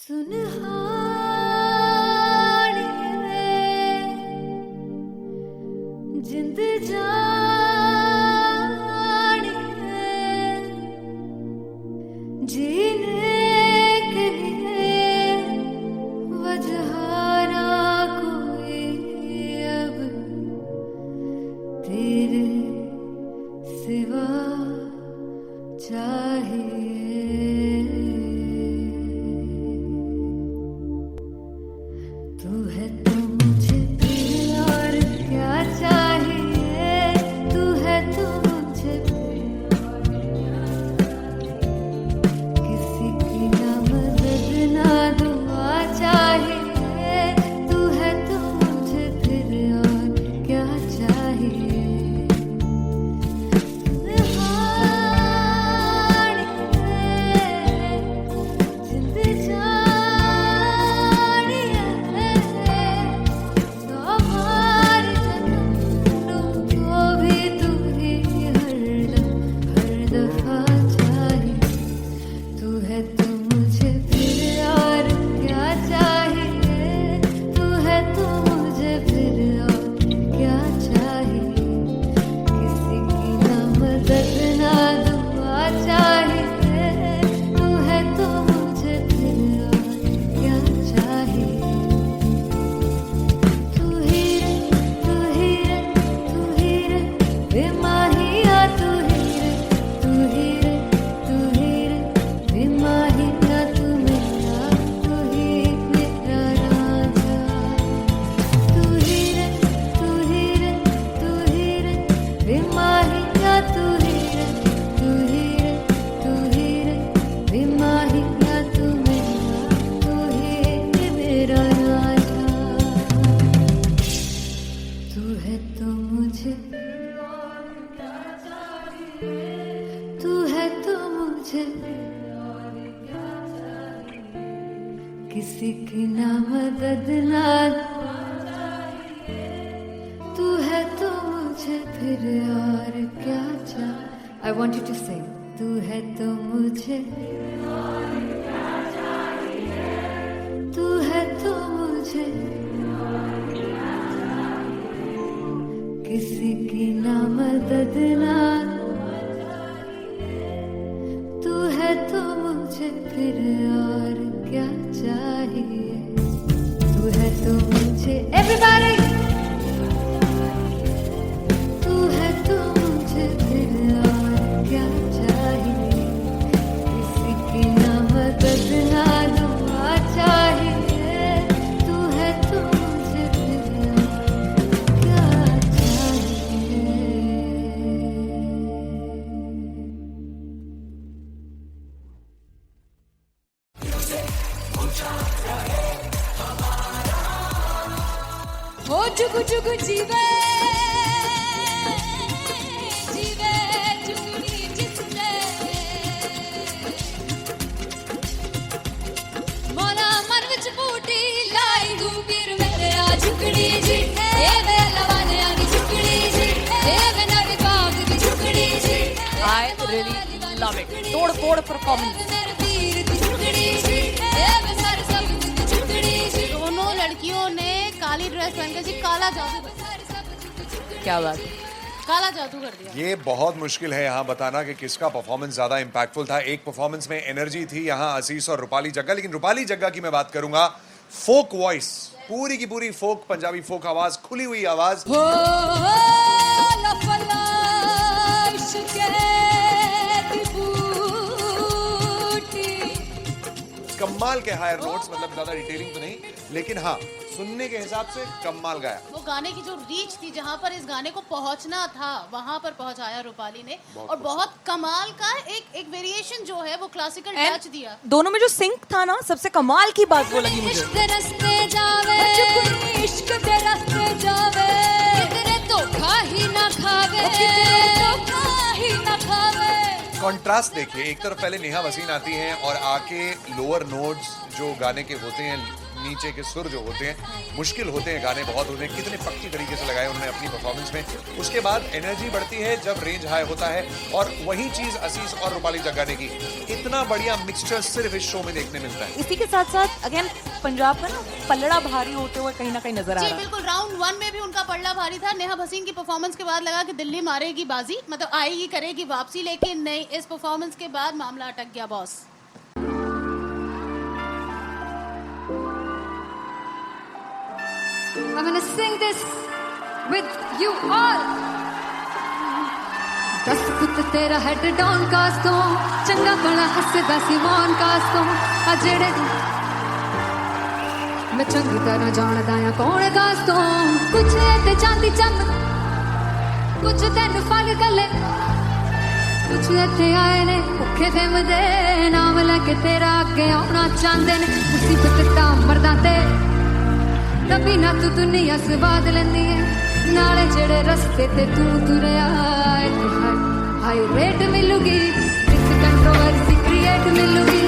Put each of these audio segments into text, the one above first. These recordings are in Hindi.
सुनहारिए जिंद जानिए जीने के लिए वजह ना कोई अब तेरे सिवा चाहिए। तू है तो मुझे फिर और क्या चाहिए, तू है तो मुझे फिर और क्या चाहिए। किसी की ना मदद ना दुआ चाहिए, तू है तो मुझे फिर और क्या चाहिए। किसी की ना मदद ना तू है तो मुझे फिर और क्या चाहिए। I want you to sing. तू है तो मुझे तू है तो मुझे किसी की ना मदद ना तू है तो मुझे फिर और क्या चाहिए। तू है तो मुझे everybody तू है तो मुझे फिर और क्या चाहिए। किसी की ना मदद ना दुआ चाहिए, तू है तो मुझे फिर और क्या चाहिए। हो चुकु चुकु जीवे जीवे चुकुनी जिसने मोला मन विच बूटी लाई गुबीर मेरे आ झुकड़ी जी ए वे लवाने आगी झुकड़ी जी ए वे नवी बाग की झुकड़ी जी। I really love it. तोड़ फोड़ परफॉर्मेंस। मेरे वीर की झुकड़ी जी ए वे सारे सब की झुकड़ी जी। दोनों लड़कियों ने काली ड्रेस पहनकर जी काला जादू कर दिया। क्या बात है। काला जादू कर दिया। ये बहुत मुश्किल है यहाँ बताना कि किसका परफॉर्मेंस ज्यादा इंपैक्टफुल था। एक परफॉर्मेंस में एनर्जी थी यहाँ असीस और रूपाली जग्गा, लेकिन रूपाली जग्गा की मैं बात करूंगा फोक वॉइस, पूरी की पूरी फोक, पंजाबी फोक आवाज, खुली हुई आवाज। हो लफला इश्क़े दी बूटी। कमाल के हायर नोट्स, मतलब ज्यादा डिटेलिंग तो नहीं, लेकिन हाँ सुनने के हिसाब से कमाल गाया। वो गाने की जो रीच थी, जहाँ पर इस गाने को पहुंचना था वहां पर पहुंचाया रूपाली ने। और बहुत कमाल का एक वेरिएशन जो है वो क्लासिकल टच दिया। दोनों में जो सिंक था ना, सबसे कमाल की बात वो लगी मुझे। इश्क़ दे रस्ते जावे इश्क़ दे रस्ते जावे किधरे धोखा ही ना खावे किधरे धोखा ही ना खावे। कॉन्ट्रास्ट देखिए, एक तरफ पहले नेहा वसीन आती हैं और आके लोअर नोट्स जो गाने के होते हैं नीचे के सुर जो होते हैं मुश्किल होते हैं, गाने बहुत होते हैं, कितने पक्की तरीके से लगाए उन्होंने अपनी परफॉर्मेंस में। उसके बाद एनर्जी बढ़ती है जब रेंज हाई होता है, और वही चीज असीस और रूपाली जग्गा ने की। इतना बढ़िया मिक्सचर सिर्फ इस शो में देखने मिलता है। इसी के साथ साथ अगेन पंजाब का ना पलड़ा भारी होते हुए कहीं ना कहीं नजर आ जी रहा है। बिल्कुल, राउंड 1 में भी उनका पलड़ा भारी था। नेहा भसीन की परफॉर्मेंस के बाद लगा कि दिल्ली मारेगी बाजी, मतलब आएगी करेगी वापसी, लेकिन नहीं, इस परफॉर्मेंस के बाद मामला अटक गया boss. I'm gonna sing this with you all. दस पुत तेरा हेड डाउन कास्ट तो चंगा बड़ा हसदा सिमोन कास्ट तो आ जेड़े मैं चंगी तरह जानदा आ कौन कास्ट तो कुछ ते चांदी चम कुछ तेन फल गले कुछ इत्थे आए ने भुखे ते मदे नाम लेके तेरा अगे आउणा चाहंदे ने मुसीबत ता मरदा ते तभी ना तू दुनिया स्वाद लेंदी है नाले जेड़े रस्ते ते तू तुरया हाई रेट मिलूगी विद कंट्रोवर्सी क्रिएट मिलूगी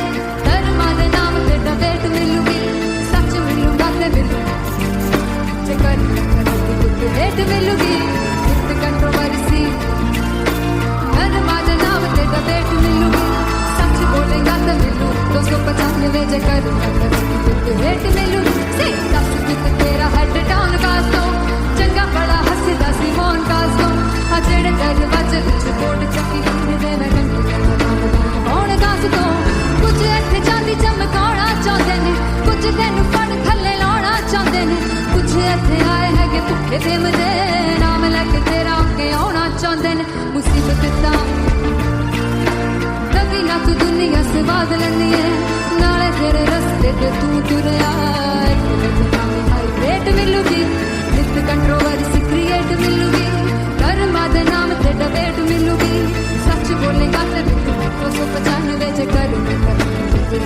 धर्मा दे नाम ते डिबेट मिलूगी सच मिलूगा ते मिलूगी जेकर कुछ रेट मिलूगी विद कंट्रोवर्सी धर्मा दे नाम ते डिबेट मिलूगी सच बोलेगा ते मिलू 295 जेकर कुछ रेट मिलूगी से दस कुछ तेरा हेड डाउन कास्तो चंगा बड़ा हसदा सिमोन कास्तो आ जेड़े दरवाजे विच बोर्ड चक्की दे मैं कौन कास्तो कुछ इत्थे चांदी चमकाउणा चाहंदे ने कुछ तेनू फड़ थल्ले लाउणा चाहंदे ने कुछ इत्थे आए हैगे भुखे ते मदे नाम लेके तेरा अगे आउणा चाहंदे ने मुसीबत दा तभी ना तू दुनिया स्वाद लैंदी है नाले तेरे रस्ते ते तू तुरया रेट मिलूगी विद कंट्रोवर्सी क्रिएट मिलूगी कर्मा दे नाम ते डिबेट मिलूगी सच बोलेगा ते 295 जेकर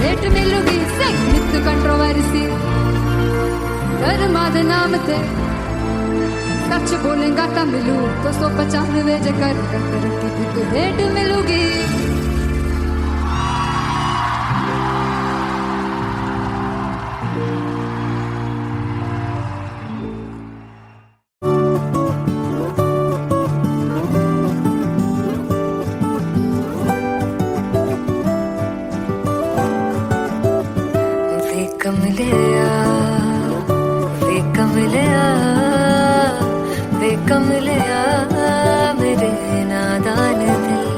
रेट मिलूगी से विद कंट्रोवर्सी कर्मा दे नाम ते सच बोलेगा ता मिलू 295 जेकर रेट मिलूगी। कमलिया मेरे नादान दिल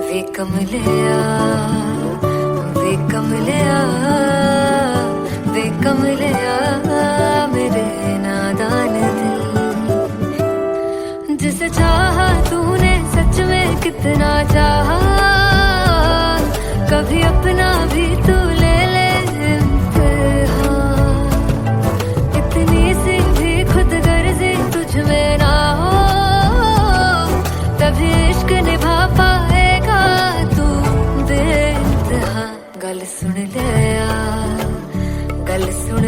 वे कमलिया वे कमलिया वे कमलिया मेरे नादान दिल जिसे चाहा तूने सच में कितना चाहा कभी अपना भी तू ले ले इतनी सी भी खुद गर्जी तुझ में ना हो तभी इश्क निभा पाएगा तू बेइंतहा। गल सुन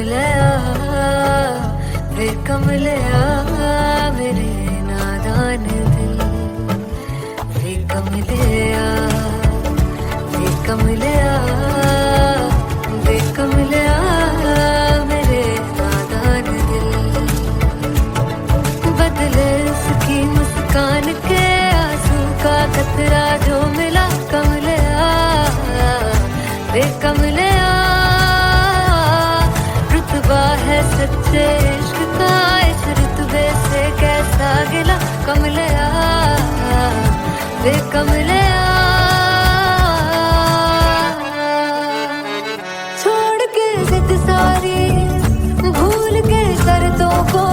लिया वे कमलिया मेरे नादान दिल वे कमलिया वे कमलिया वे कमलिया मेरे नादान दिल बदले उसकी मुस्कान के आंसू का कतरा जो मिला कमलिया वे कमलिया रुतबा है सच्चे इश्क का इस रुतबे से कैसा गिला कमलिया वे कमलिया छोड़ के जिद सारी भूल के शर्तों को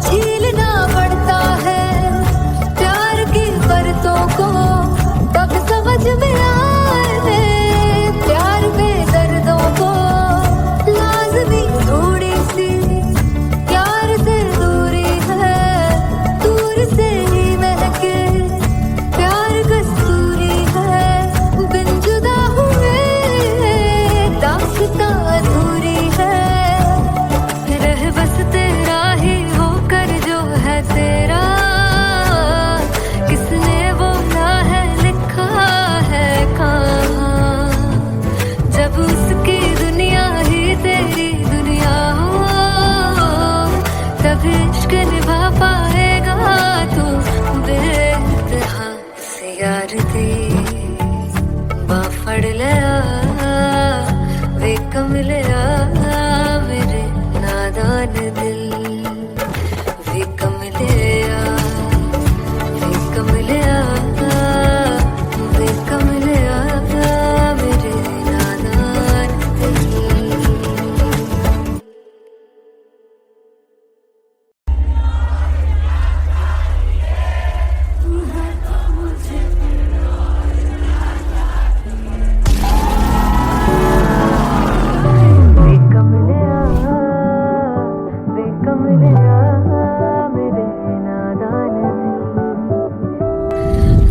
छीलना पड़ता है प्यार की शर्तों को तब समझ में आए प्यार में दर्दों को लाज़मी थोड़ी सी प्यार से दूरी है दूर से ही महके प्यार कस्तूरी है बिन जुदा हुए दास्तां अधूरी है रह बस तेरा ही होकर जो है तेरा किसने बोला है लिखा है कहाँ जब उसकी दुनिया ही तेरी कमलिया मेरे नादान दिल वे कमलिया वे कमलिया वे कमलिया मेरे नादान दिल।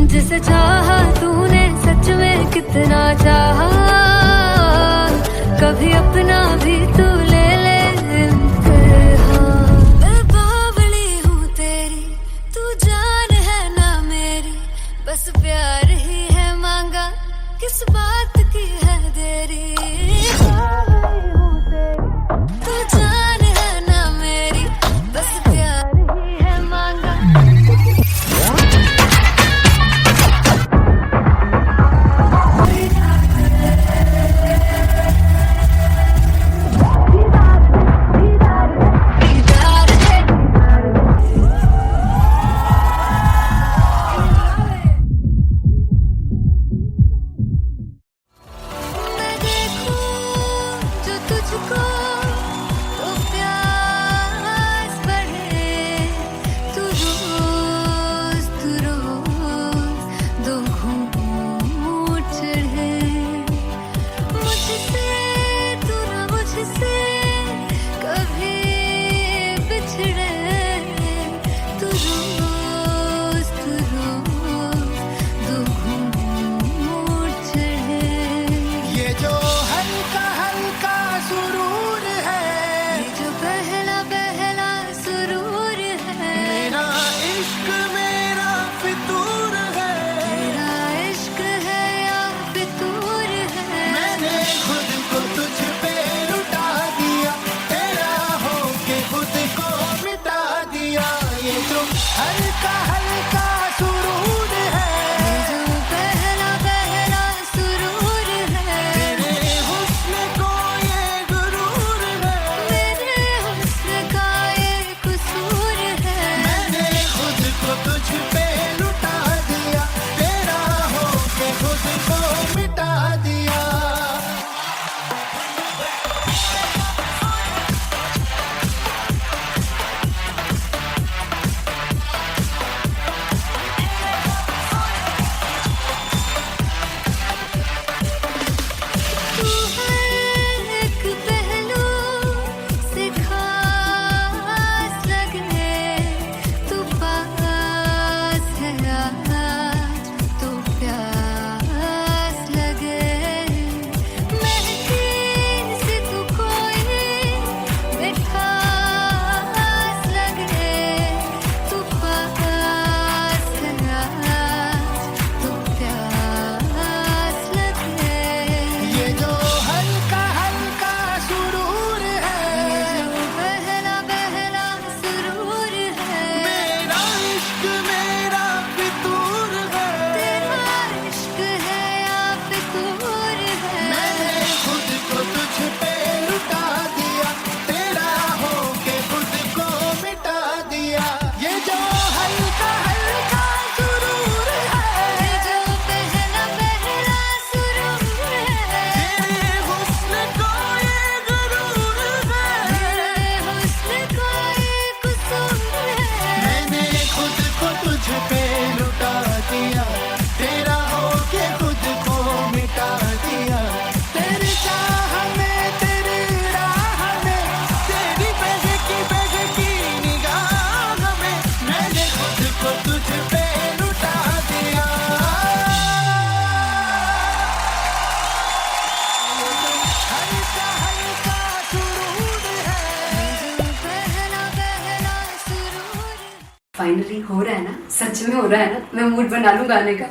जिसे चाहा तूने सच में कितना चाहा, कभी अपना भी तू ले ले इम्तिहान। मैं बावली हूँ तेरी, तू जान है ना मेरी, बस प्यार ही है मांगा, किस बात की है देरी। बावली हूँ तेरी, तू जान है ना मेरी, बस प्यार ही है मांगा। मैं देखूं जो तुझको तो प्यास बढ़े, तू रोज दो घूंट चढ़े। मुझसे तू ना मुझसे कभी बिछड़े, तू रोज दो घूंट चढ़े। ये जो हल्का हल्का सुरूर है, ये जो पहला पहला सुरूर है, मेरा इश्क मेरा फितूर है। तेरा इश्क है या फितूर है। मैंने खुद को तुझ पे लुटा दिया, तेरा होके खुद को मिटा दिया। ये जो हल्का हल्का सुरूर है, ये जो पहला पहला सुरूर है, तेरे हुस्न को ये गुरूर है। मेरे हुस्न का ये कसूर है। मैंने खुद को तुझ पे लुटा दिया, तेरा होके खुद को मिटा दिया। तू हर एक पहलू से खास लगे, तू पास है आज तो प्यास लगे। महकी से तू कोई मिठास लगे, तू पास है आज तो प्यास लगे। ये जो हल्का हल्का सुरूर है, ये जो पहला पहला सुरूर है, मेरा इश्क मेरा फितूर है। तेरा इश्क है या फितूर है। मैंने खुद को तुझ पे लुटा दिया, तेरा होके खुद को मिटा दिया। ये जो हल्का हल्का सुरूर है, ये जो पहला पहला सुरूर है, तेरे हुस्न को ये गुरूर है। मेरे हुस्न का ये कसूर है। मैंने खुद को तुझ पे लुटा दिया, तेरा होके खुद को मिटा दिया। तेरी चाह में तेरी राह में, तेरी बहकी निगाह में, मैंने खुद को तुझ पे लुटा दिया। हल्का हल्का सुरूर है, ये जो पहला पहला सुरूर है। फाइनली हो रहा है ना, सच में हो रहा है ना। मैं मूड बना लूं गाने का।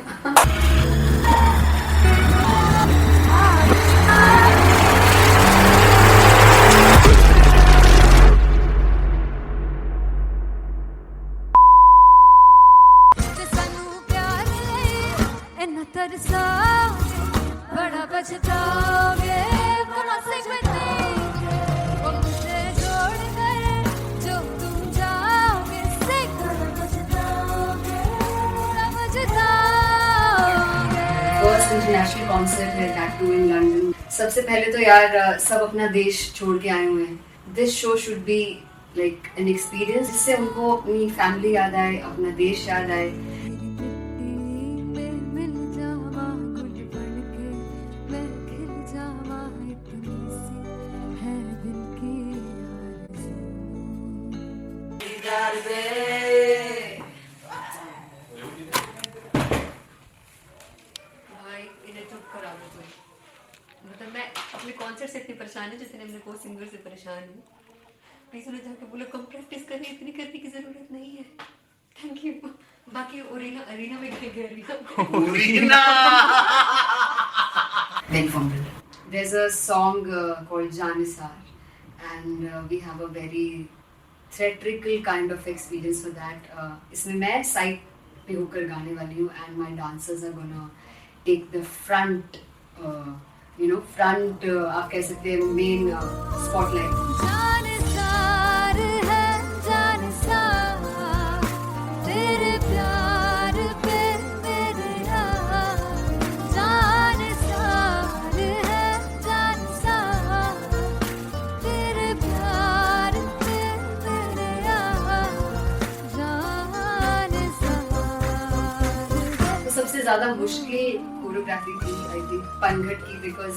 तरसा बड़ा पछताओगे, मुनासिब में इंटरनेशनल कॉन्सर्ट है, दैट टू इन लंदन। सबसे पहले तो यार सब अपना देश छोड़ के आए हुए हैं। This show should be like an experience, जिससे उनको अपनी फैमिली याद आए, अपना देश याद आए। मतलब मैं अपने कॉन्सर्ट से इतनी परेशान हूँ जितने अपने को सिंगर से परेशान हूँ। प्लीज उन्हें जाके बोलो कम प्रैक्टिस करनी, इतनी करने की जरूरत नहीं है। Thank you. बाकी अरीना में गए Very fond. There's a song called Janisar, and we have a very theatrical kind of experience for that. इसमें मैं साइड पे होकर गाने वाली हूँ, and my dancers are gonna take the front, front आप कह सकते हैं main spotlight. जानसार है जानसार, तेरे प्यार पे मेरे यार। जानसार है जानसार, तेरे प्यार पे मेरे यार। जानसार है। तो सबसे ज़्यादा मुश्किल कोरियोग्राफी थी आई थिंक पनघट की, because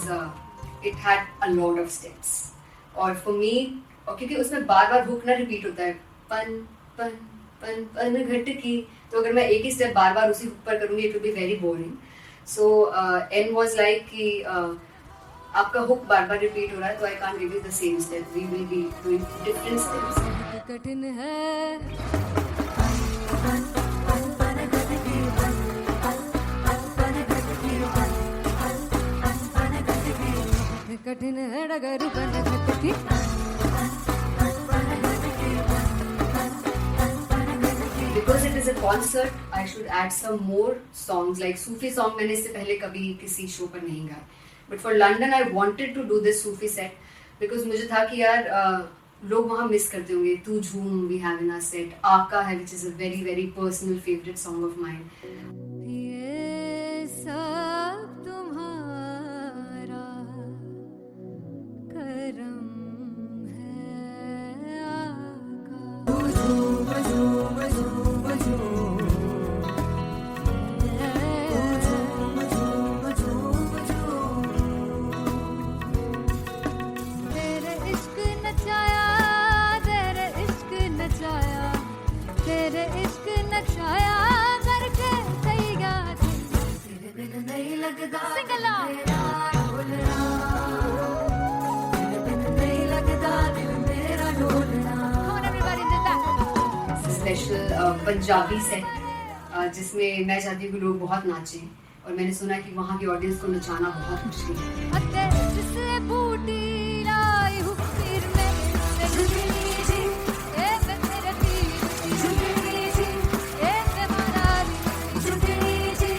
it had a lot of steps. और फॉर मी, और क्योंकि उसमें बार बार हुक ना रिपीट होता है, पन पन पन पन घट की, तो अगर मैं एक ही स्टेप बार बार उसी हुक पर करूंगी it will be very boring. So and was like कि आपका हुक बार बार रिपीट हो रहा है, तो I can't give you the same step, we will be doing different steps. कठिन है कठिन है डगर बन घटकी। Because it is a concert, I should add some more songs like Sufi song. मैंने इससे पहले कभी किसी शो पर नहीं गाया, but for London I wanted to do this Sufi set because मुझे था कि यार लोग वहाँ मिस करते होंगे। तू झूम we have in our set, आका है which is a very very personal favorite song of mine. ये सब तुम्हारा करम है आका। तेरे इश्क नचाया, तेरे इश्क नचाया, तेरे इश्क नचाया करके थैया तेरे बिन नहीं लगदा सिंगला ढोलना, तेरे बिन नहीं लगदा दिल मेरा ढोलना। Come on everybody do that. Special Punjabi set जिसमें मैं चाहती हूँ कि लोग बहुत नाचें, और मैंने सुना कि वहाँ की ऑडियंस को नचाना बहुत मुश्किल है। अते जिससे बूटी लाई हूँ पीर में से झुकनी जी, ए मैं तेरे पीर की झुकनी जी, ए मैं मारारी झुकनी जी,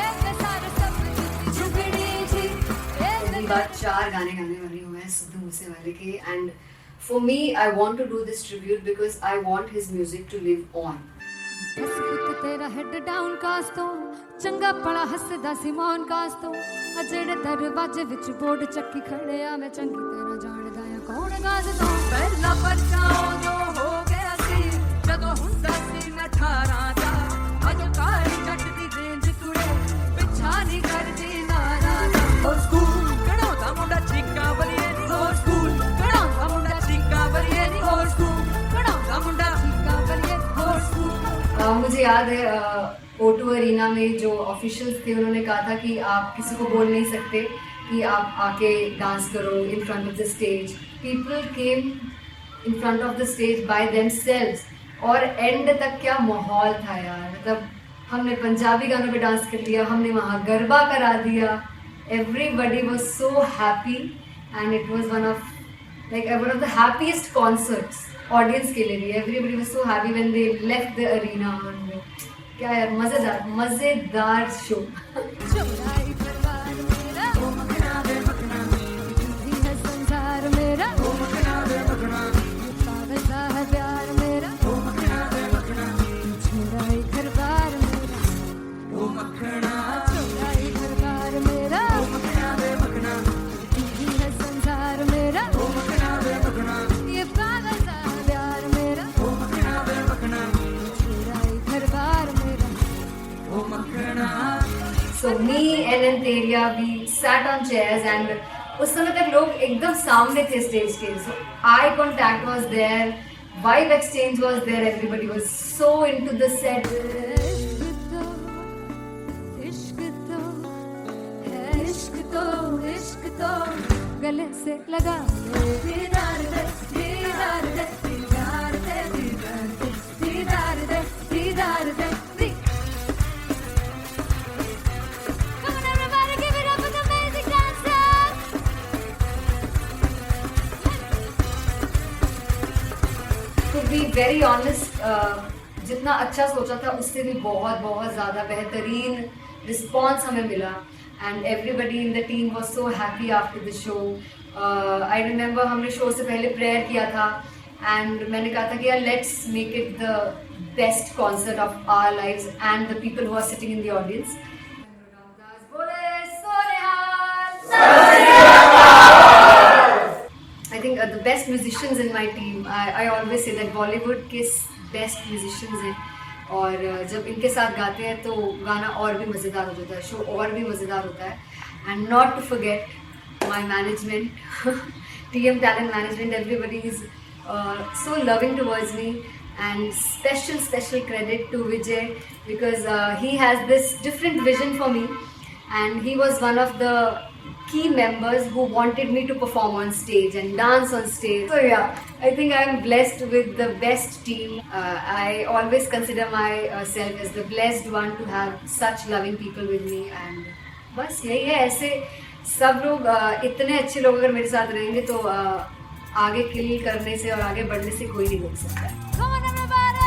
ए मैं सारे सब की झुकनी जी, ए पहली बार 4 गाने गाने वाली हूँ मैं सिद्धू मूसेवाले के, and for me I want to do this tribute because I want his music to live on. बस पुत तेरा हेड डाउन कास तो चंगा पड़ा हसदा सिमोन कास तो अजेड़े दरवाजे विच बोर्ड चक्की खड़े आ मैं चंगी तेरा जानदा आ कौन गाज तो पहला बचाओ जो हो गया सी जदों हुंदा सी मैं 18 दा अज काली जट दी रेंज कुड़े पिछा नहीं करदी नारा दा हो स्कूल कढ़ाउंदा मुंडा चीका बलिए नी हो स्कूल कढ़ाउंदा मुंडा चीका बलिए नी हो स्कूल कढ़ाउंदा मुंडा चीका बलिए हो स्कूल। मुझे याद है O2 अरीना में जो ऑफिशियल्स थे उन्होंने कहा था कि आप किसी को बोल नहीं सकते कि आप आके डांस करो in front of the stage. People came in front of the stage by themselves, और एंड तक क्या माहौल था यार। मतलब हमने पंजाबी गानों पे डांस कर लिया, हमने वहाँ गरबा करा दिया, everybody was so happy and it was one of the happiest concerts audience के लिए भी। Everybody was so happy when they left the arena. क्या यार मजेदार शो। चौराई परिवार मेरा ओ मखना बे मखना भी है संसार मेरा ओ मखना बे मखना पागल सा है प्यार मेरा ओ मखना बे मखना चौराई घर बार मेरा ओ मखना चौराई घर बार मेरा। me and Anteria, we sat on chairs and उस समय तक लोग एकदम सामने थे स्टेज के, so eye contact was there, vibe exchange was there, everybody was so into the set. इश्क तो गले से लगा दीदार दे दीदार दे दीदार दे दीदार दे दीदार दे दीदार दे Come on everybody, give it up for the amazing dancers. To be very honest, जितना अच्छा सोचा था उससे भी बहुत बहुत ज़्यादा बेहतरीन रिस्पॉन्स हमें मिला. And everybody in the team was so happy after the show. I remember हमने शो से पहले प्रेयर किया था and मैंने कहा था कि यार let's make it the best concert of our lives and the people who are sitting in the audience. I think the best musicians in my team. I always say that Bollywood के best musicians हैं. और जब इनके साथ गाते हैं तो गाना और भी मज़ेदार हो जाता है, शो और भी मज़ेदार होता है. And not to forget my management, TM Talent Management, everybody is so loving towards me, and special credit to Vijay because he has this different vision for me and he was one of the key members who wanted me to perform on stage and dance on stage. So yeah, I think I am blessed with the best team. I always consider myself as the blessed one to have such loving people with me. And बस यही है, ऐसे सब लोग इतने अच्छे लोग अगर मेरे साथ रहेंगे तो आगे किल करने से और आगे बढ़ने से कोई नहीं रोक सकता है. Come on everybody.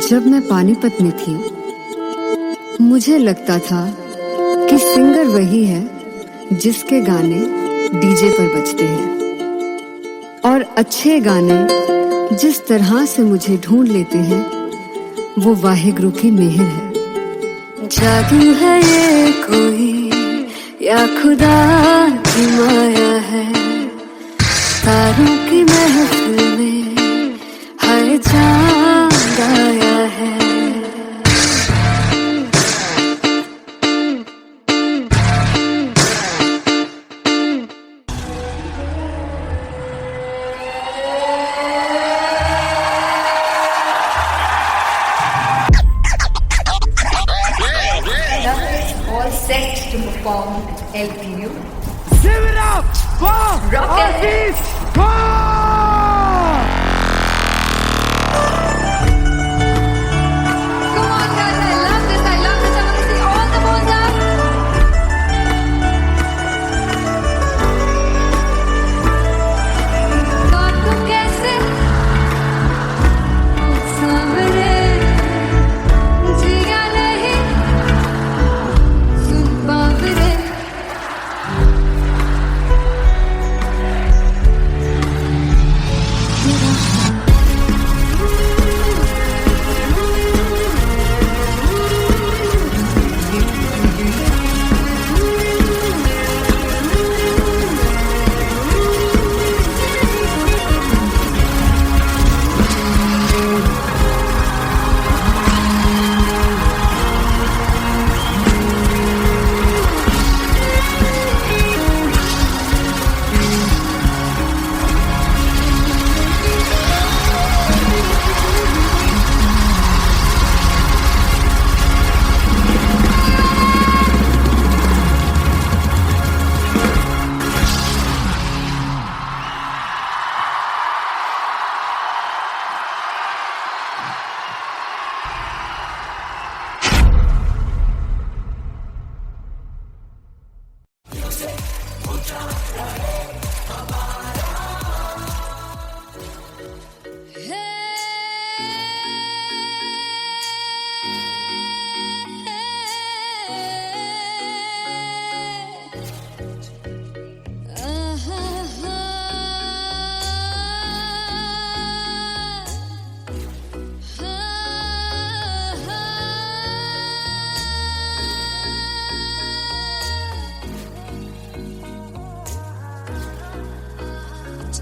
जब मैं पानीपत में थी मुझे लगता था कि सिंगर वही है जिसके गाने डीजे पर बजते हैं और अच्छे गाने जिस तरह से मुझे ढूंढ लेते हैं वो वाहिगुरु की मेहर है. जादू है ये कोई या खुदा की माया है, तारों की महफिल में हर चांद आया है. All set to perform LPU. Give it up for Rock and Aziz Khan!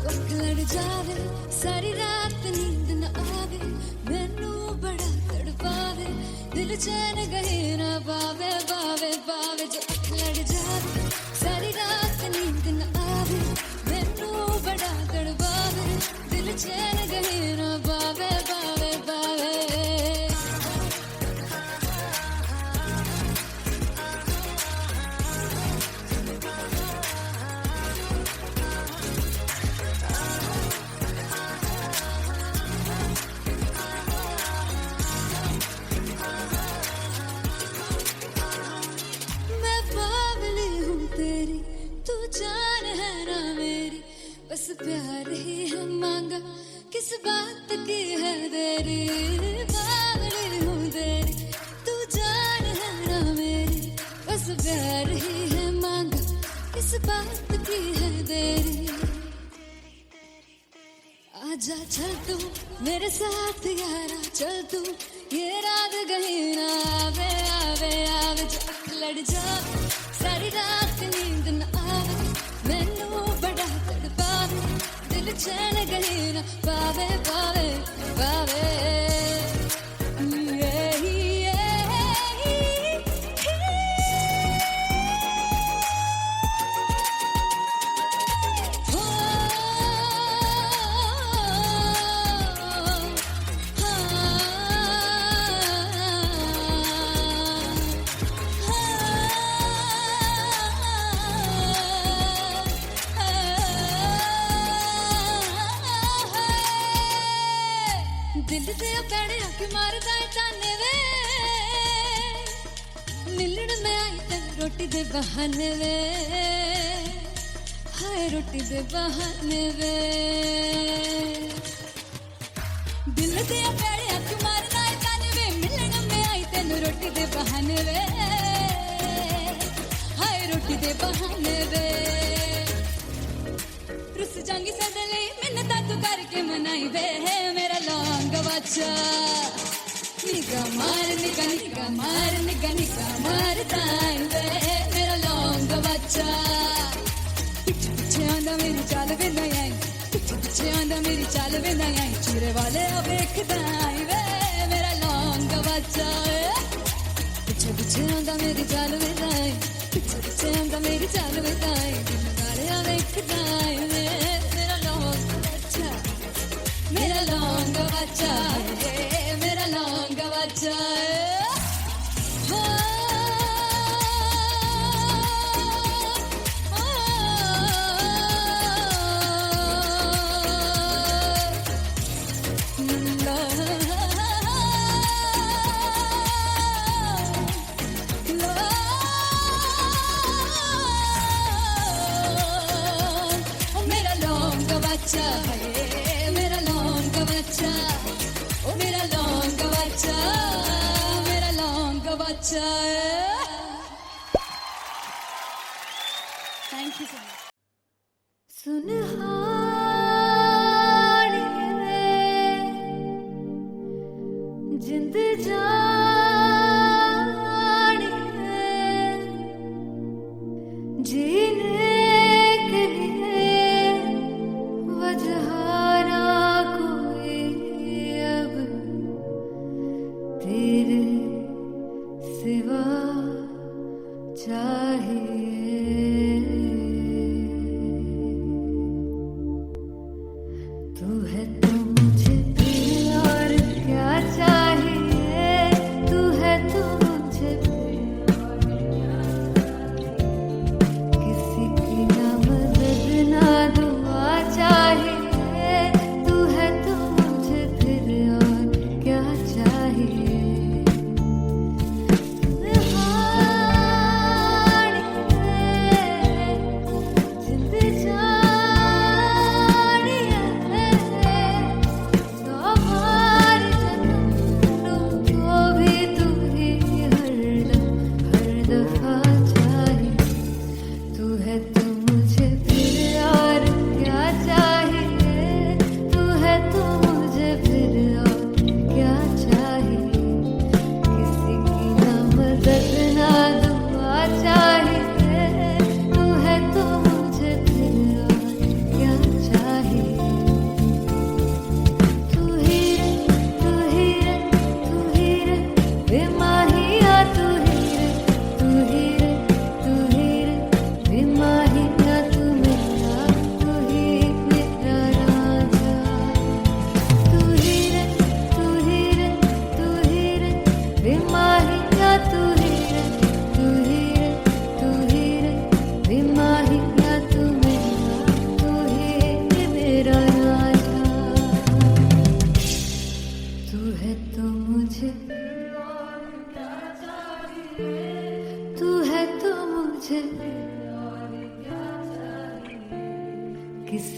ਅੱਖ ਲੜ ਜਾਵੇ ਸਾਰੀ ਰਾਤ ਨੀਂਦ ਨਾ ਆਵੇ ਮੈਨੂੰ ਬੜਾ ਤੜਪਾਵੇ ਦਿਲ ਚੈਨ ਗਏ ਨਾ ਪਾਵੇ ਪਾਵੇ ਪਾਵੇ ਜੋ ਅੱਖ ਲੜ ਜਾਵੇ ਸਾਰੀ ਰਾਤ ਨੀਂਦ ਨਾ ਆਵੇ ਮੈਨੂੰ ਬੜਾ ਤੜਪਾਵੇ ਦਿਲ ਚੈਨ ਗਏ ਨਾ ਪਾਵੇ ਪਾਵੇ ਪਾਵੇ जान है ना मेरी बस प्यार ही है मांगा किस बात की है देरी बावली हूँ तेरी तू जान है ना मेरी बस प्यार ही है मांगा किस बात की है देरी आजा चल तू मेरे साथ यारा चल तू ये रात गई ना आवे आवे आवे जो अख लड़ जावे सारी रात नींद न आवे मैनू बड़ा तड़पावे दिल चैन गई ना पावे पावे पावे दिल दे पैड़े आके मारदा है ताने वे मिलन में आई तेन रोटी दे बहाने वे हाय रोटी दे बहाने वे दिल दे पैड़े आके मारदा है ताने वे मिलन में आई तेन रोटी दे बहाने वे हाय रोटी दे बहाने वे रुस जांगी सदले मिन्नता तू करके मनाई वे मेरा लौंग बच्चा निगा मार निगा मारता है वे मेरा लौंग बच्चा पीछे पीछे आंदा मेरी चाल वे नहीं आई पीछे पीछे आंदा मेरी चाल वे नहीं आई चूरे वाले अब देखदा है वे मेरा लौंग बच्चा पीछे पीछे आंदा मेरी चाल वे नहीं आई पीछे पीछे आंदा मेरी चाल वे नहीं आई दिल वाले अब देखदा है वे मेरा लौंग बच्चा मेरा लौंग बच्चा मेरा लौंग बच्चा मेरा लौंग बच्चा मेरा लौंग बच्चा ओ मेरा लौंग बच्चा मेरा लौंग बच्चा thank you so much Sunhani जिंद जानी जीने के लिए वजह ना कोई अब तेरे सिवा चाहिए तू है तो मुझे प्रिय और क्या चाहिए तू है तो मुझे प्रिय और क्या चाहिए किसी की ना मदद ना दुआ चाहिए तू है तो मुझे फिर और क्या चाहिए सुनहानी जिंद जानी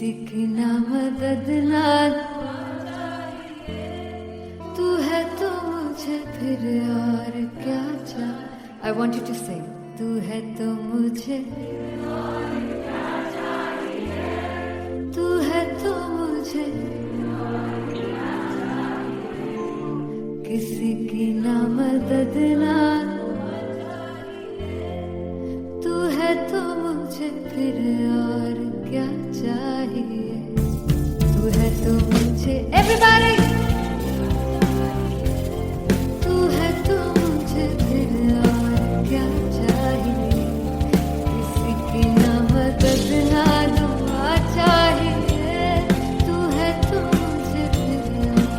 किसी की ना मदद ना तू है तो मुझे फिर और क्या चाह I want you to sing तू है तो मुझे तू है तो मुझे किसी की ना मदद ना तू है तो मुझे फिर और क्या चाहिए तू है तो मुझे everybody तू है तो मुझे फिर और क्या चाहिए किसी की ना मदद ना दुआ चाहिए तू है तो मुझे फिर और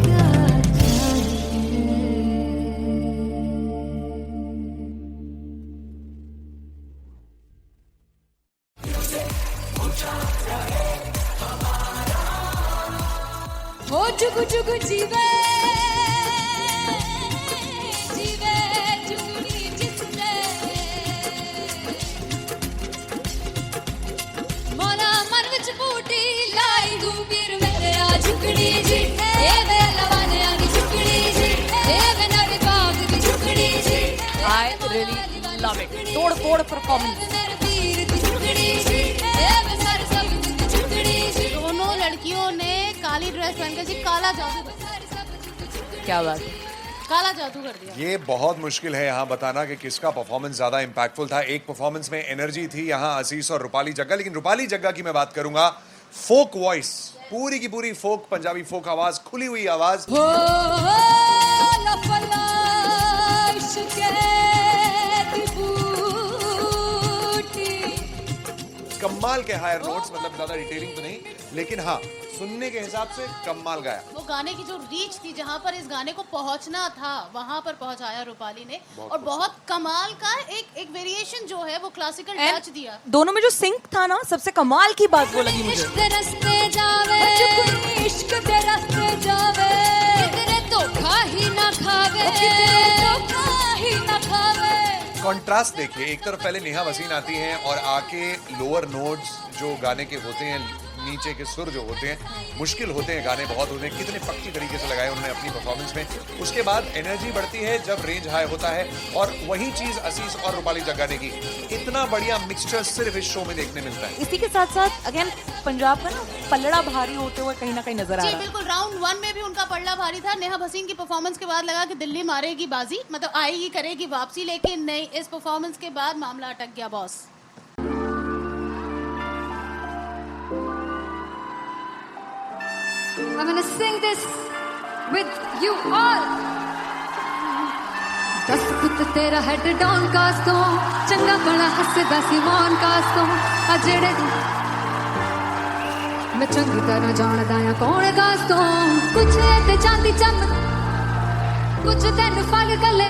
क्या चाहिए हो जुगु जुगु जीवे जीवे जुगनी जिसने मोना मन विच बूटी लाई गुबीर मेरे आ झुकड़ी जी ए वे लवाने आनी झुकड़ी जी ए वे नवी बाग दी झुकड़ी जी I really love it. तोड़ performance. मेरे पीर दी झुकड़ी जी ए वे सारे सब दी झुकड़ी जी दोनों लड़कियों ने काली ड्रेस पहनकर जी काला जादू कर दिया। क्या बात है। काला जादू कर दिया। ये बहुत मुश्किल है यहाँ बताना कि किसका परफॉर्मेंस ज्यादा इंपैक्टफुल था। एक परफॉर्मेंस में एनर्जी थी यहाँ असीस और रूपाली जग्गा, लेकिन रूपाली जग्गा की मैं बात करूंगा फोक वॉइस, पूरी की पूरी फोक पंजाबी फोक आवाज, खुली हुई आवाज। हो लफला इश्क़े दी बूटी कमाल के हायर नोट्स, मतलब ज्यादा डिटेलिंग तो नहीं, लेकिन हाँ सुनने के हिसाब से कमाल गाया। वो गाने की जो रीच थी, जहाँ पर इस गाने को पहुंचना था वहां पर पहुंचाया रूपाली ने, और बहुत कमाल का एक वेरिएशन जो है वो क्लासिकल टच दिया। दोनों में जो सिंक था ना, सबसे कमाल की बात वो लगी मुझे। इश्क दे रस्ते जावे इश्क दे रस्ते जावे कितने धोखा ही ना खावे धोखा ही ना खावे। कॉन्ट्रास्ट देखिए, एक तरफ पहले नेहा वसीन आती हैं और आके लोअर नोट्स जो गाने के होते हैं, नीचे के सुर जो होते हैं, मुश्किल होते हैं, गाने बहुत होते हैं, कितने पक्की तरीके से लगाए उन्होंने अपनी परफॉर्मेंस में। उसके बाद एनर्जी बढ़ती है जब रेंज हाई होता है, और वही चीज असीस और रूपाली जग्गा ने की। इतना बढ़िया मिक्सचर सिर्फ इस शो में देखने मिलता है। इसी के साथ साथ अगेन पंजाब का ना पल्लड़ा भारी होते हुए कहीं ना कहीं नजर आ जी रहा है। बिल्कुल, राउंड 1 में भी उनका पल्ला भारी था। नेहा भसीन की परफॉर्मेंस के बाद लगा कि दिल्ली मारेगी बाजी, मतलब आएगी करेगी वापसी, लेकिन नहीं, इस परफॉर्मेंस के बाद मामला अटक गया boss. I'm gonna sing this with you all. दस पुत तेरा हेड डाउन कास्तों, चंगा बड़ा हसदा सी मौन कास्तों, आ जेड़े मैं चंगी तरह जानदा आ कौन कास्तों, कुछ ते चांदी चम कुछ तेन फल गले,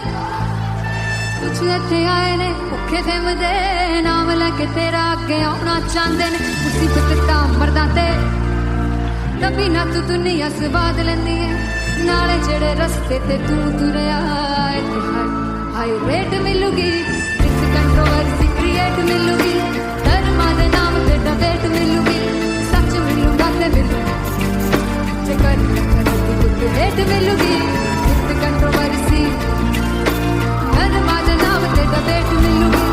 कुछ इत्थे आए ने भुखे फिमदे, नाम लेके तेरा अगे आउणा चाहंदे ने, मुसीबत तां मरदा ते तभी ना तू दुनिया स्वाद लेंदी है, नाले जेड़े रस्ते ते तू तुरया, हाई रेट मिलूगी, इस कंट्रोवर्सी क्रिएट मिलूगी, धर्मा दे नाम ते डिबेट मिलूगी, सच मिलूगा ते मिलूगी, जेकर कुछ रेट मिलूगी, इस कंट्रोवर्सी धर्मा दे नाम ते डिबेट मिलूगी,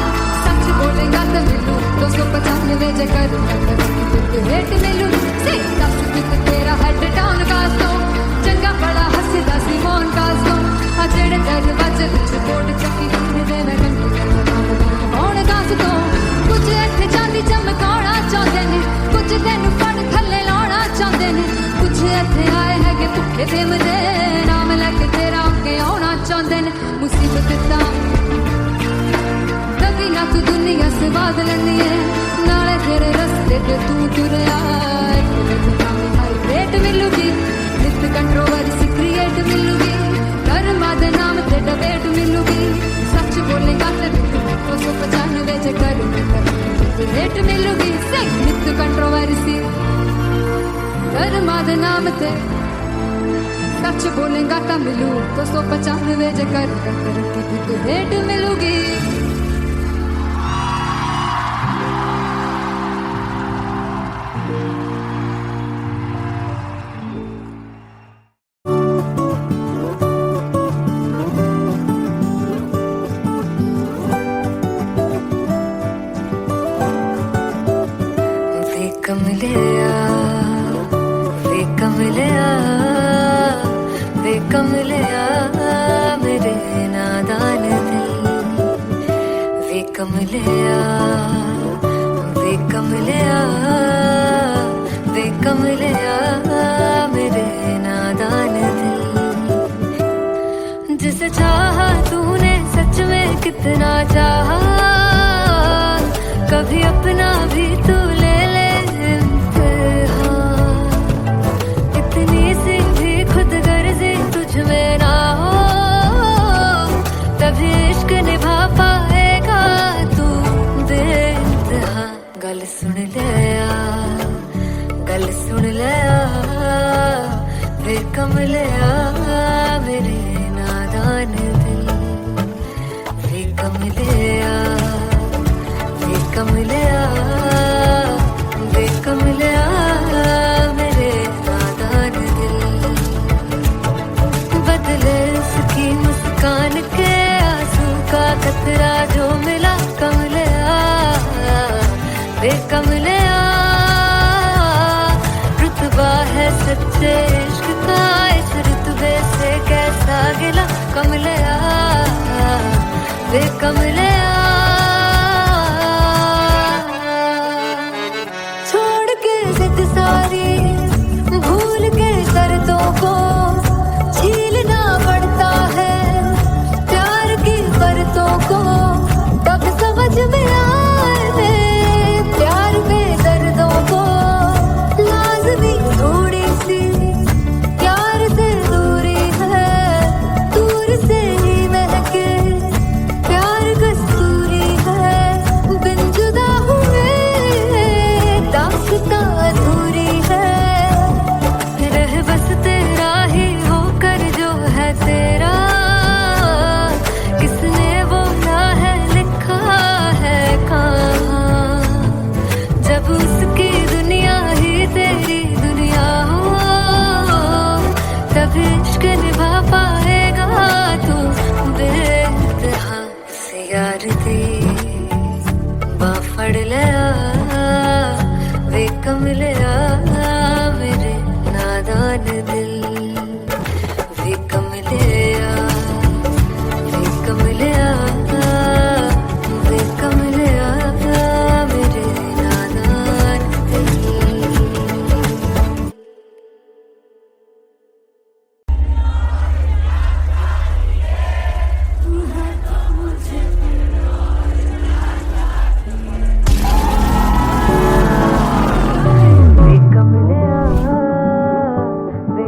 सच बोलेगा ते मिलू 295 जेकर रेट मिलूगी। तेरा हेड डाउन कास्तों, चंगा बड़ा हसदा सी मौन कास्तों, आ जेड़े दरवाजे विच बोर्ड चक्की लिखदे मैं कौन कास्तों, कुछ इत्थे चांदी चमकाउणा चाहंदे ने, कुछ तैनू फड़ थल्ले लाउणा चाहंदे ने, कुछ इत्थे आए हैगे भुखे फिमदे, नाम लैके तेरा अगे आउणा चाहंदे ने, मुसीबत तां तभी ना तू दुनिया स्वाद लैंदी है, नाले तेरे रस्ते ते तू तुरया, रेट मिलूगी, नित कंट्रोवर्सी क्रिएट मिलूगी, धर्मा दे नाम ते डिबेट मिलूगी, सच बोलेगा ते 295 जेकर रेट मिलूगी, नित कंट्रोवर्सी धर्मा दे नाम ते सच बोलेगा तो मिलू 295 जेकर रेट मिलूगी। वे कमलिया वे कमलिया वे कमलिया मेरे नादान दिल वे कमलिया वे कमलिया वे कमलिया मेरे नादान दिल जिसे चाहा तूने सच में कितना चाहा कभी अपना भी तू ले ले इम्तिहान इतनी सी भी खुद गर्जी तुझ में ना हो तभी इश्क निभा पाएगा तू बेइंतहा गल सुन ले वे कमलिया मेरे नादान दिल वे कमलिया वे कमलिया वे कमलिया मेरे नादान दिल बदले उसकी मुस्कान के आंसू का कतरा जो मिला कमलिया वे कमलिया रुतबा है सच्चे इश्क का इस रुतबे से कैसा गिला कमलिया वे कमलिया छोड़ के जिद सारी भूल के शर्तों को झीलना पड़ता है प्यार की परतों को तब समझ में आए प्यार में दर्दों को लाजमी थोड़ी सी प्यार से दूरी है दूर से ही महके प्यार कस्तूरी है बिन जुदा हुए दास्तां अधूरी है रह बस तेरा ही होकर जो है तेरा किसने बोला है लिखा है कहाँ जब उसकी दुनिया ही तेरी दुनिया हो तब इश्क निभा पाएगा तू बेइंतहा से यार दी बां फड़ लिया वे कमलिया मेरे नादान दिल वे कमलिया वे कमलिया वे कमलिया मेरे नादान दिल वे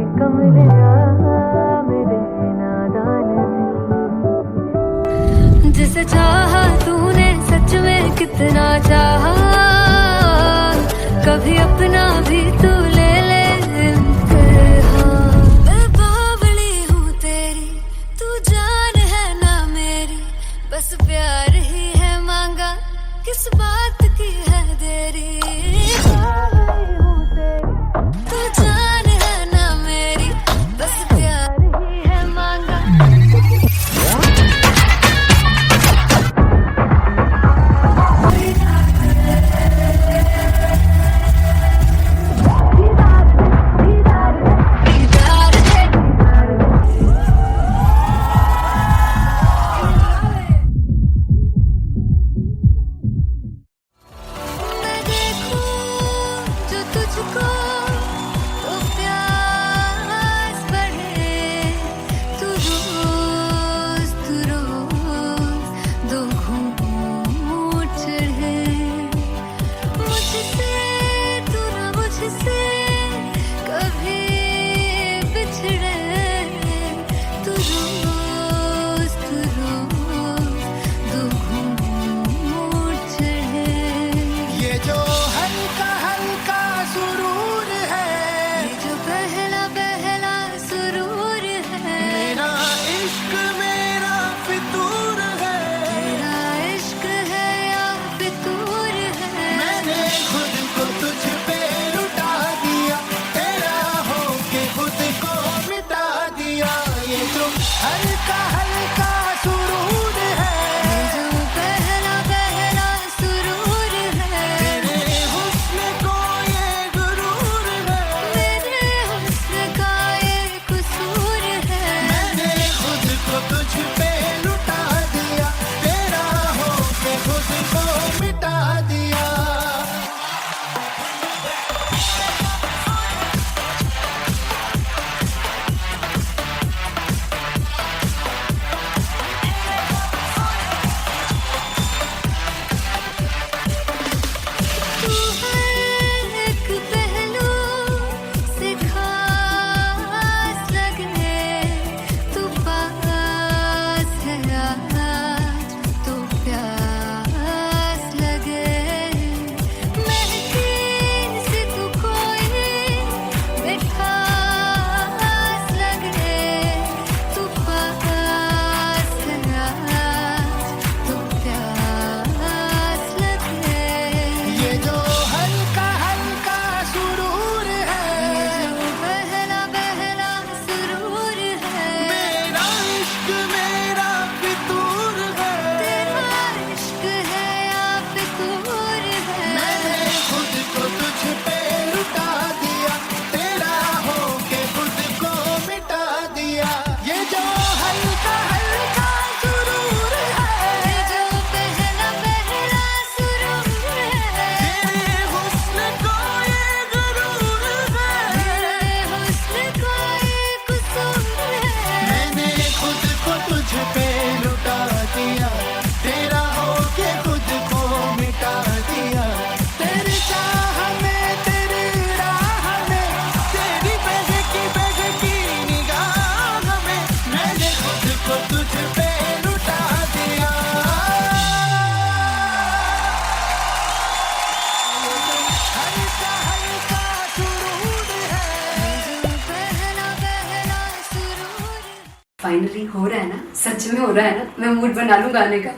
फाइनली हो रहा है ना, सच में हो रहा है ना, मैं मूड बना लूं गाने का।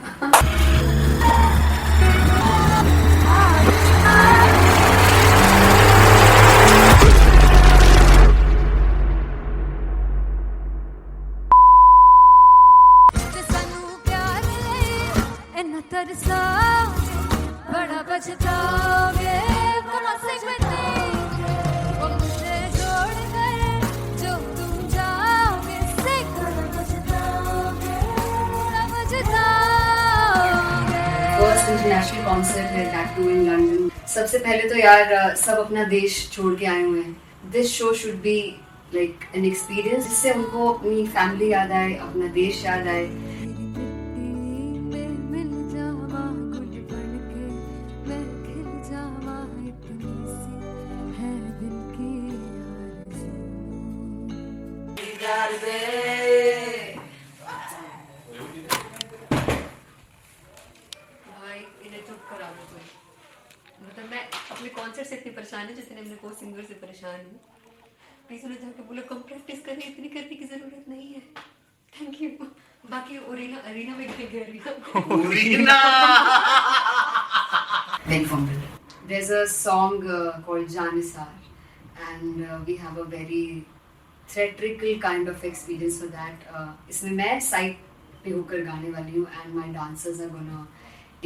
ਤੇ ਸਾਨੂੰ ਪਿਆਰ ਲਈ ਇੰਨਾ ਤਰਸਾਓਗੇ, ਬੜਾ ਪਛਤਾਓਗੇ, कौन से बदले वो मुझे छोड़ कर जो तुम जाओगे, से बड़ा पछताओगे, बड़ा पछताओगे। फर्स्ट इंटरनेशनल कॉन्सर्ट है दैट टू इन लंदन। सबसे पहले तो यार सब अपना देश छोड़ के आए हुए हैं। This show should be like an experience जिससे उनको अपनी फैमिली याद आए, अपना देश याद आए। मिल जावा गुल बनके, मैं खिल जावा, इतनी सी है दिल की भाई इन्हें चुप करा दो तुम। मतलब मैं अपने कॉन्सर्ट से इतनी परेशान हूँ जितने अपने को सिंगर से परेशान हूँ। प्लीज उन्हें जाके बोलो कम प्रैक्टिस करें, इतनी करने की जरूरत नहीं है। Thank you. बाकी अरीना में गया Beg for me. There's a song called Janisar, and we have a very theatrical kind of experience for that. इसमें मैं साइड पे होकर गाने वाली हूँ, and my dancers are gonna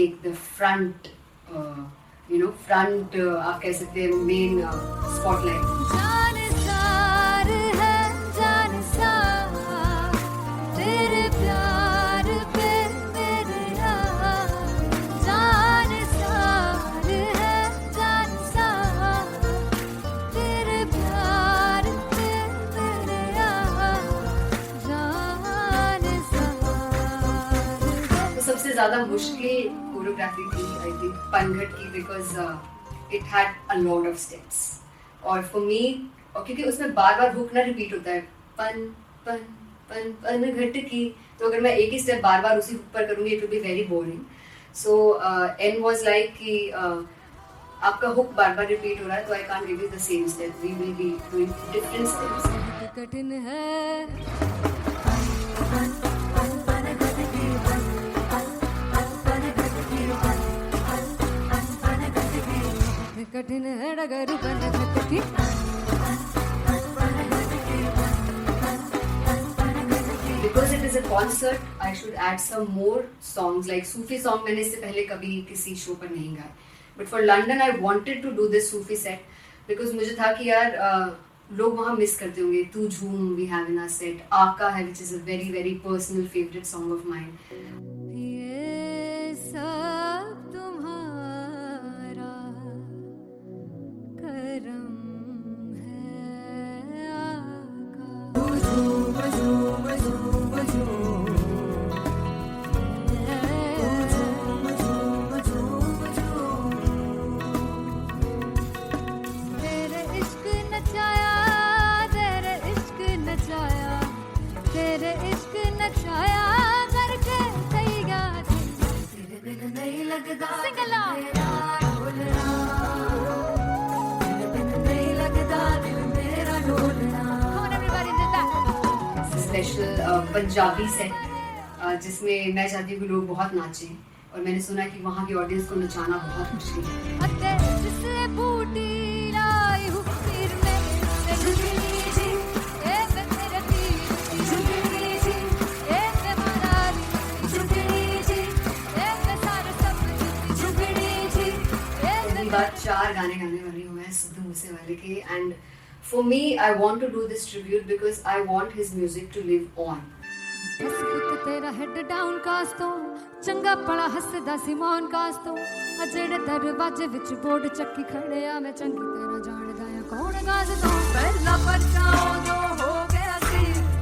take the front, front आप कह सकते हैं main spotlight. जानसार है जानसार, तेरे प्यार पे मेरे यार, जानसार है जानसार, तेरे प्यार पे मेरे यार, जानसार। तो सबसे ज़्यादा मुश्किल कोरियोग्राफी थी आई थिंक पनघट की, because it had a lot of steps. और फॉर मी, और क्योंकि उसमें बार बार हुक ना रिपीट होता है, पन पन पन पन घट की, तो अगर मैं एक ही स्टेप बार बार उसी हुक पर करूँगी it will be very boring. So and was like कि आपका हुक बार बार रिपीट हो रहा है, तो I can't give you the same step, we will be doing different steps. कठिन है कठिन है डगर बनघट की, Because it is a concert, I should add some more songs like Sufi song. मैंने इससे पहले कभी किसी शो पर नहीं गाए, but for London I wanted to do this Sufi set because मुझे था कि यार लोग वहाँ मिस करते होंगे। तू झूम we have in our set, आका है which is a very very personal favorite song of mine. ये सब तुम्हारा करम है आका। तेरे इश्क नचाया, तेरे इश्क नचाया, तेरे इश्क नचाया करके तैयार, तेरे बिन नहीं लगता सिंगला, तेरे बिन नहीं लगता दिल मेरा डोलना। Come on everybody do that. Special Punjabi set जिसमें मैं चाहती हूँ कि लोग बहुत नाचें, और मैंने सुना कि वहाँ की ऑडियंस को नचाना बहुत मुश्किल है। अते जिसले बूटी लाई हूँ पीर में, ते झुकनी जी, ए मैं तेरे पीर की झुकनी जी, ए मैं मनाली की झुकनी जी, ए मैं सारे सब की झुकनी जी, ए पहली बार 4 गाने गाने वाली हूँ मैं सिद्धू मूसेवाले के, and for me I want to do this tribute because I want his music to live on. बस पुत तेरा हेड डाउन कास तो चंगा पड़ा हसदा सिमोन कास तो, अजड़े दरवाजे विच बोर्ड चक्की खड़े आ, मैं चंगी तरह जानदा आ कौन गास तो। ਪਹਿਲਾ ਬੱਚਾ ਉਦੋਂ ਹੋ ਗਿਆ ਸੀ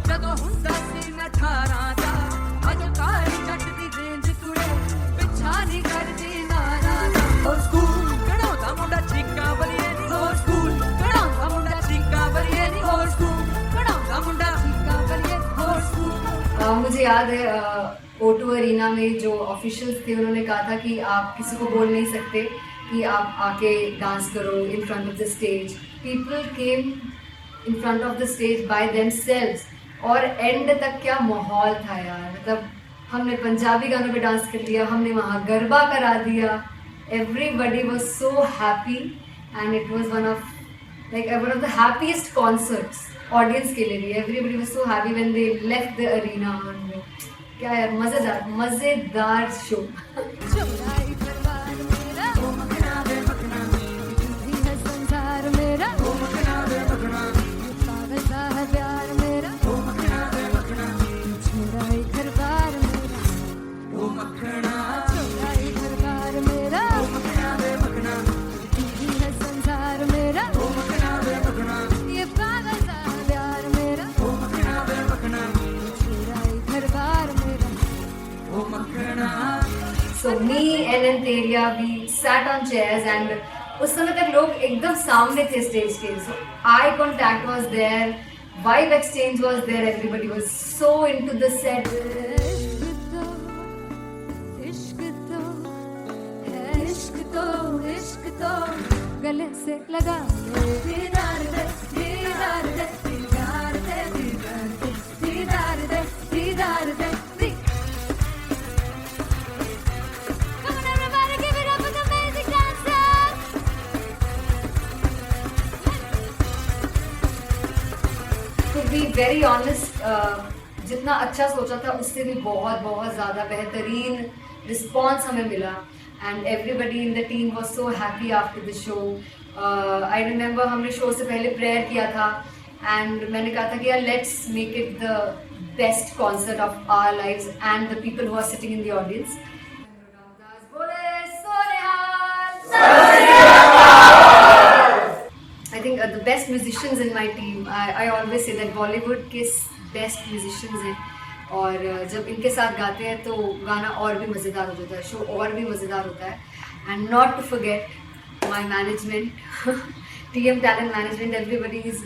ਜਦੋਂ ਹੁੰਦਾ ਸੀ ਮੈਂ 18 ਦਾ, ਅੱਜ ਕਾਲੀ ਜੱਟ ਦੀ ਰੇਂਜ ਕੁੜੇ ਪਿੱਛਾ ਨਹੀਂ ਕਰਦੀ ਨਾਰਾ ਦਾ। ਹੋਰ ਸਕੂਲ ਕਢਾਉਂਦਾ ਮੁੰਡਾ ਚੀਕਾਂ ਬਲੀਏ ਨੀ, ਹੋਰ ਸਕੂਲ ਕਢਾਉਂਦਾ ਮੁੰਡਾ ਚੀਕਾਂ ਬਲੀਏ ਨੀ, ਹੋਰ ਸਕੂਲ ਕਢਾਉਂਦਾ ਮੁੰਡਾ ਚੀਕਾਂ ਬਲੀਏ, ਹੋਰ ਸਕੂਲ। मुझे याद है O2 अरीना में जो ऑफिशियल्स थे उन्होंने कहा था कि आप किसी को बोल नहीं सकते कि आप आके डांस करो in front of the stage. People came in front of the stage by themselves और एंड तक क्या माहौल था यार, मतलब हमने पंजाबी गानों पे डांस कर लिया, हमने वहाँ गरबा करा दिया, everybody was so happy and it was one of the happiest concerts audience के लिए भी. Everybody was so happy when they left the arena. क्या यार, मजेदार शो. चौराई दरबार मेरा ओ मखना वे मखना भी है संसार मेरा ओ मखना वे मखना पागल सा है प्यार मेरा ओ मखना वे मखना चौराई दरबार मेरा ओ मखना चौराई दरबार मेरा ओ मखना वे मखना भी है संसार मेरा ओ मखना वे मखना ये पागल सा है प्यार मेरा ओ मखना वे मखना चौराई दरबार मेरा. So me and Anteria, we sat on chairs and उस समय तक लोग एकदम सामने थे स्टेज के. So eye contact was there, vibe exchange was there, everybody was so into the set. इश्क तो गले से लगा दीदार दे दीदार दे दीदार दे दीदार दे दीदार दे. Come on everybody, give it up for the amazing dancers. To be very honest, जितना अच्छा सोचा था उससे भी बहुत बहुत ज़्यादा बेहतरीन रिस्पॉन्स हमें मिला. And everybody in the team was so happy after the show. I remember हमने शो से पहले प्रेयर किया था and मैंने कहा था कि यार let's make it the best concert of our lives and the people who are sitting in the audience. I think the best musicians in my team. I always say that Bollywood के best musicians हैं. और जब इनके साथ गाते हैं तो गाना और भी मज़ेदार हो जाता है, शो और भी मज़ेदार होता है. And not to forget my management, TM Talent Management, everybody is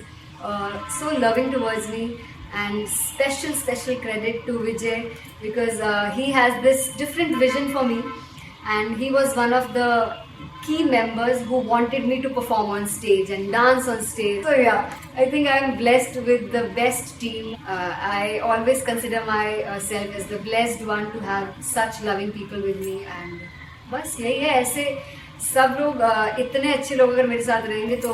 so loving towards me, and special credit to Vijay because he has this different vision for me and he was one of the key members who wanted me to perform on stage and dance on stage. So yeah, I think I am blessed with the best team. I always consider myself as the blessed one to have such loving people with me. And बस यही है, ऐसे सब लोग इतने अच्छे लोग अगर मेरे साथ रहेंगे तो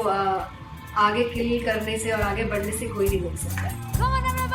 आगे किल करने से और आगे बढ़ने से कोई नहीं रोक सकता. Come on everybody.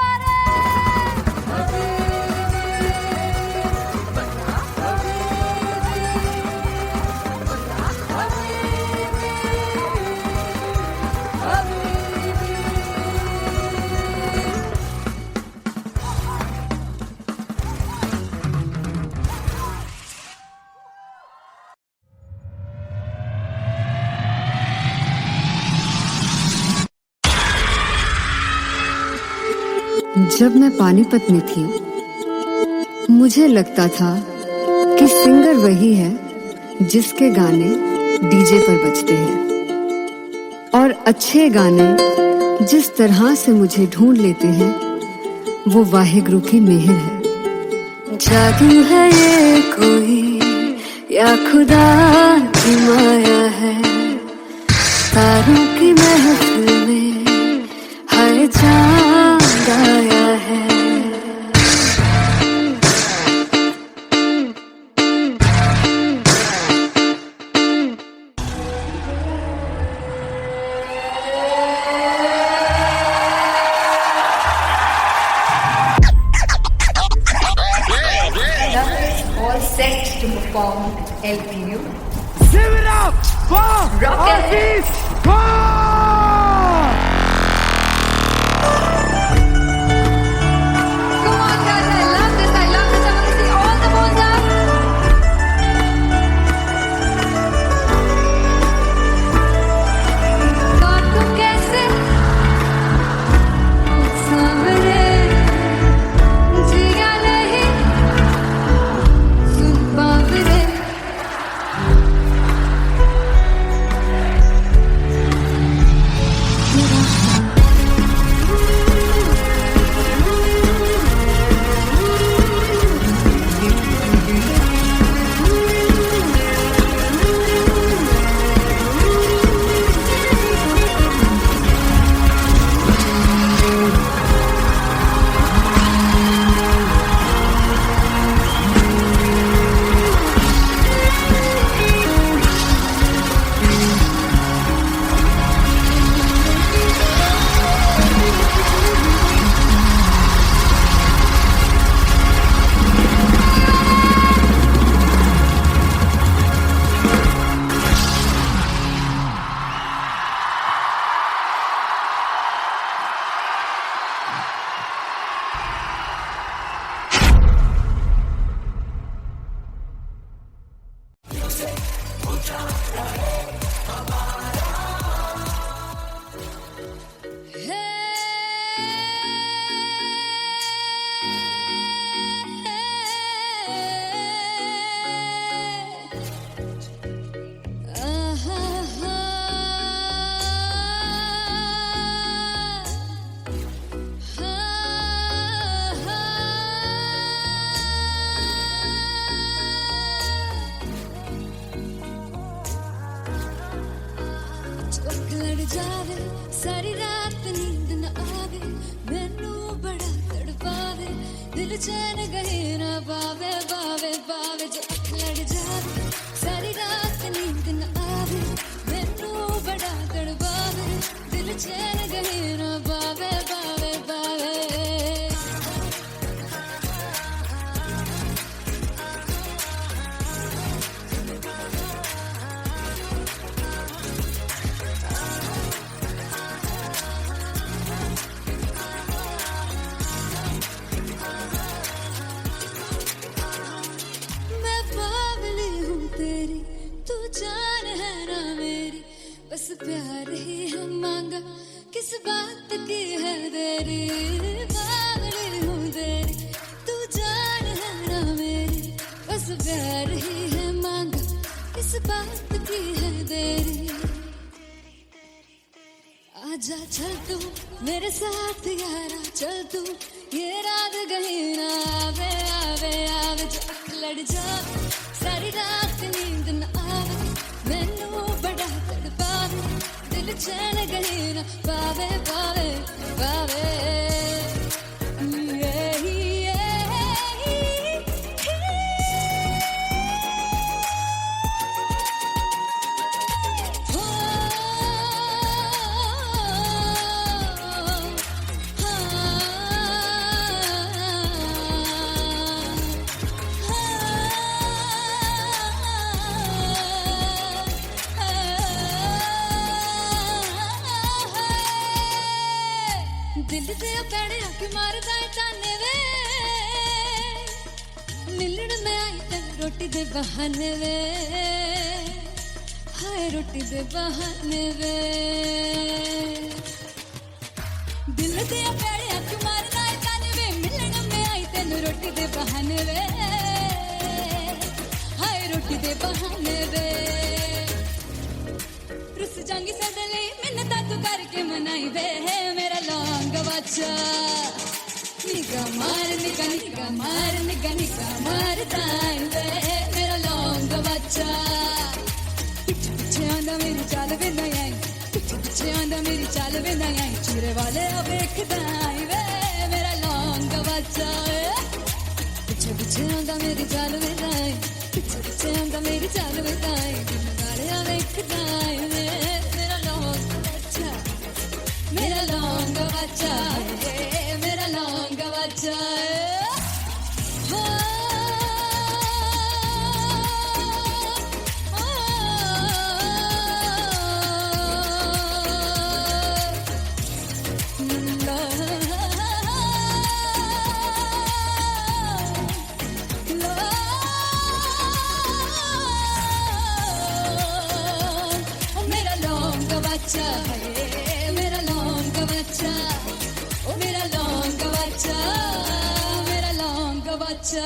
जब मैं पानीपत में थी मुझे लगता था कि सिंगर वही है जिसके गाने डीजे पर बजते हैं, और अच्छे गाने जिस तरह से मुझे ढूंढ लेते हैं वो वाहिगुरु की मेहर है. जादू है ये कोई या खुदा की माया है, तारों की महफिल में हर चांद आया है. All set to perform LPU. Give it up for Rock and Artist Paul! दिल चैन गए ना बावे बावे बावे जो अख लड़ जावे सारी रात नींद न आवे मैनू बड़ा तड़पावे दिल चैन गए ना बावे बावे बावे मैं बावली हूँ तेरी तू जान है ना मेरी बस प्यार ही है मांगा किस बात की है देरी बावली हूँ तेरी तू जान है ना मेरी बस प्यार ही है मांगा किस बात की है देरी आजा चल तू मेरे साथ यारा चल तू ये रात गई ना आवे आवे आवे जो अख लड़ जावे सारी रात नींद न आवे मैनू बड़ा तड़पावे दिल चैन गई ना पावे पावे पावे दिल से पैड़े आके मारदा है ताने वे मिलन में आई तन रोटी दे बहाने वे हाय रोटी दे बहाने वे दिल से पैड़े आके मारदा है ताने वे मिलन में आई तन रोटी दे बहाने वे हाय रोटी दे बहाने वे रुस जांगी सदले मिन्नता तू करके मनाई वे मेरा लौंग बच्चा निगा मार ताई वे मेरा लौंग बच्चा पीछे पीछे आंदा मेरी चाल वे ना आई पीछे पीछे आंदा मेरी चाल वे ना आई चूरे वाले वेखदा आई वे मेरा लौंग बच्चा पीछे पीछे आंदा मेरी चाल वे ना आई पीछे पीछे आंदा मेरी चाल वे ना आई दिन वाले वेखदा आई वे मेरा लौंग बच्चा मेरा लौंग बच्चा मेरा लौंग बच्चा मेरा लौंग बच्चा मेरा लौंग बच्चा ओ मेरा लौंग बच्चा मेरा लौंग बच्चा